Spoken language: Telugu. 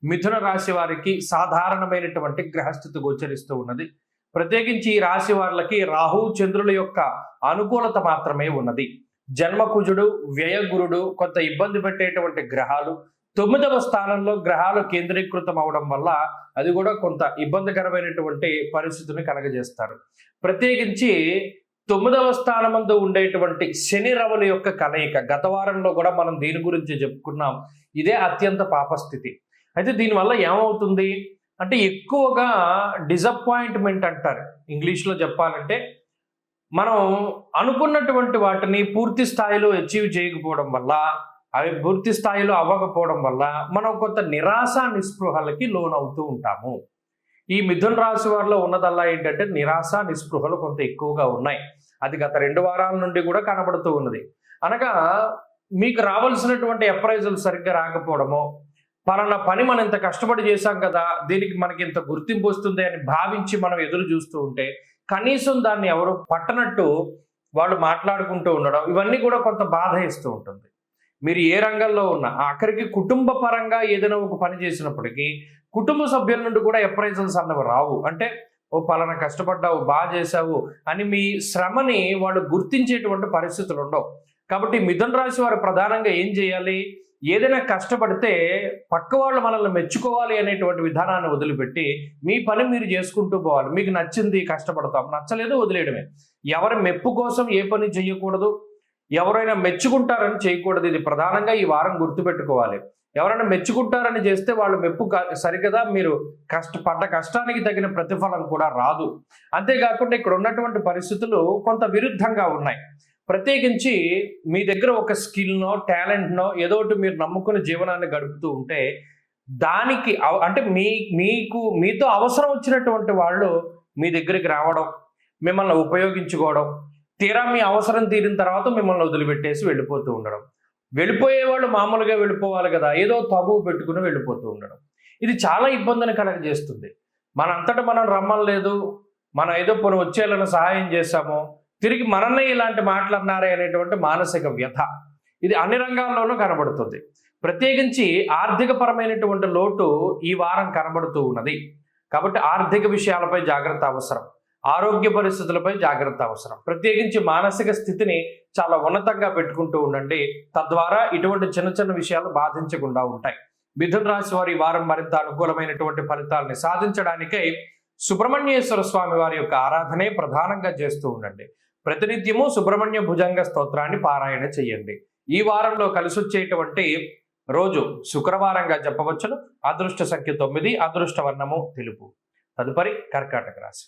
మిథున రాశి వారికి సాధారణమైనటువంటి గ్రహస్థితి గోచరిస్తూ ఉన్నది. ప్రత్యేకించి ఈ రాశి వారికి రాహు చంద్రుల యొక్క అనుకూలత మాత్రమే ఉన్నది. జన్మకుజుడు, వ్యయగురుడు కొంత ఇబ్బంది పెట్టేటువంటి గ్రహాలు 9వ స్థానంలో గ్రహాలు కేంద్రీకృతం అవడం వల్ల అది కూడా కొంత ఇబ్బందికరమైనటువంటి పరిస్థితిని కలగజేస్తారు. ప్రత్యేకించి 9వ స్థానమందు ఉండేటువంటి శని రవుల యొక్క కలయిక గత వారంలో కూడా మనం దీని గురించి చెప్పుకున్నాం. ఇదే అత్యంత పాపస్థితి. అయితే దీనివల్ల ఏమవుతుంది అంటే ఎక్కువగా డిసప్పాయింట్మెంట్ అంటారు ఇంగ్లీష్లో చెప్పాలంటే. మనం అనుకున్నటువంటి వాటిని పూర్తి స్థాయిలో అచీవ్ చేయకపోవడం వల్ల, అవి పూర్తి స్థాయిలో అవ్వకపోవడం వల్ల మనం కొంత నిరాశ నిస్పృహలకి లోనవుతూ ఉంటాము. ఈ మిథున రాశి వారిలో ఉన్నదల్లా ఏంటంటే నిరాశ నిస్పృహలు కొంత ఎక్కువగా ఉన్నాయి. అది గత 2 వారాల నుండి కూడా కనబడుతూ ఉన్నది. అనగా మీకు రావాల్సినటువంటి అప్రైజల్ సరిగ్గా రాకపోవడమో, పలానా పని మనం ఇంత కష్టపడి చేశాం కదా, దీనికి మనకి ఇంత గుర్తింపు వస్తుంది అని భావించి మనం ఎదురు చూస్తూ ఉంటే కనీసం దాన్ని ఎవరు పట్టనట్టు వాళ్ళు మాట్లాడుకుంటూ ఉండడం, ఇవన్నీ కూడా కొంత బాధ ఇస్తూ ఉంటుంది. మీరు ఏ రంగంలో ఉన్నా ఆఖరికి కుటుంబ పరంగా ఏదైనా ఒక పని చేసినప్పటికీ కుటుంబ సభ్యుల నుండి కూడా అప్రైజల్స్ అన్నవి రావు. అంటే ఓ పలానా కష్టపడ్డావు, బాగా చేశావు అని మీ శ్రమని వాళ్ళు గుర్తించేటువంటి పరిస్థితులు ఉండవు. కాబట్టి మిథున రాశి వారు ప్రధానంగా ఏం చేయాలి, ఏదైనా కష్టపడితే పక్క వాళ్ళు మనల్ని మెచ్చుకోవాలి అనేటువంటి విధానాన్ని వదిలిపెట్టి మీ పని మీరు చేసుకుంటూ పోవాలి. మీకు నచ్చింది కష్టపడతాం, నచ్చలేదు వదిలేయడమే. ఎవరి మెప్పు కోసం ఏ పని చేయకూడదు, ఎవరైనా మెచ్చుకుంటారని చేయకూడదు. ఇది ప్రధానంగా ఈ వారం గుర్తుపెట్టుకోవాలి. ఎవరైనా మెచ్చుకుంటారని చేస్తే వాళ్ళు మెప్పు సరికదా, మీరు పడ్డ కష్టానికి తగిన ప్రతిఫలం కూడా రాదు. అంతేకాకుండా ఇక్కడ ఉన్నటువంటి పరిస్థితులు కొంత విరుద్ధంగా ఉన్నాయి. ప్రత్యేకించి మీ దగ్గర ఒక స్కిల్నో టాలెంట్నో ఏదో ఒకటి మీరు నమ్ముకుని జీవనాన్ని గడుపుతూ ఉంటే దానికి అంటే మీతో అవసరం వచ్చినటువంటి వాళ్ళు మీ దగ్గరికి రావడం, మిమ్మల్ని ఉపయోగించుకోవడం, తీరా మీ అవసరం తీరిన తర్వాత మిమ్మల్ని వదిలిపెట్టేసి వెళ్ళిపోతూ ఉండడం. వెళ్ళిపోయే వాళ్ళు మామూలుగా వెళ్ళిపోవాలి కదా, ఏదో తగువ పెట్టుకుని వెళ్ళిపోతూ ఉండడం. ఇది చాలా ఇబ్బందిని కలగజేస్తుంది. మనంతటా మనం రమ్మలేదు, మనం ఏదో పని వచ్చేయాలని సహాయం చేశాము, తిరిగి మనల్ని ఇలాంటి మాటలు అన్నారే అనేటువంటి మానసిక వ్యథ ఇది అన్ని రంగాల్లోనూ కనబడుతుంది. ప్రత్యేకించి ఆర్థిక పరమైనటువంటి లోటు ఈ వారం కనబడుతూ ఉన్నది. కాబట్టి ఆర్థిక విషయాలపై జాగ్రత్త అవసరం, ఆరోగ్య పరిస్థితులపై జాగ్రత్త అవసరం. ప్రత్యేకించి మానసిక స్థితిని చాలా ఉన్నతంగా పెట్టుకుంటూ ఉండండి. తద్వారా ఇటువంటి చిన్న చిన్న విషయాలు బాధించకుండా ఉంటాయి. మిథున రాశి వారి ఈ వారం మరింత అనుకూలమైనటువంటి ఫలితాలని సాధించడానికై సుబ్రహ్మణ్యేశ్వర స్వామి వారి యొక్క ఆరాధనే ప్రధానంగా చేస్తూ ఉండండి. ప్రతినిత్యము సుబ్రహ్మణ్య భుజంగ స్తోత్రాన్ని పారాయణ చేయండి. ఈ వారంలో కలిసి వచ్చేటువంటి రోజు శుక్రవారంగా చెప్పవచ్చును. అదృష్ట సంఖ్య 9, అదృష్ట వర్ణము తెలుపు. తదుపరి కర్కాటక రాశి.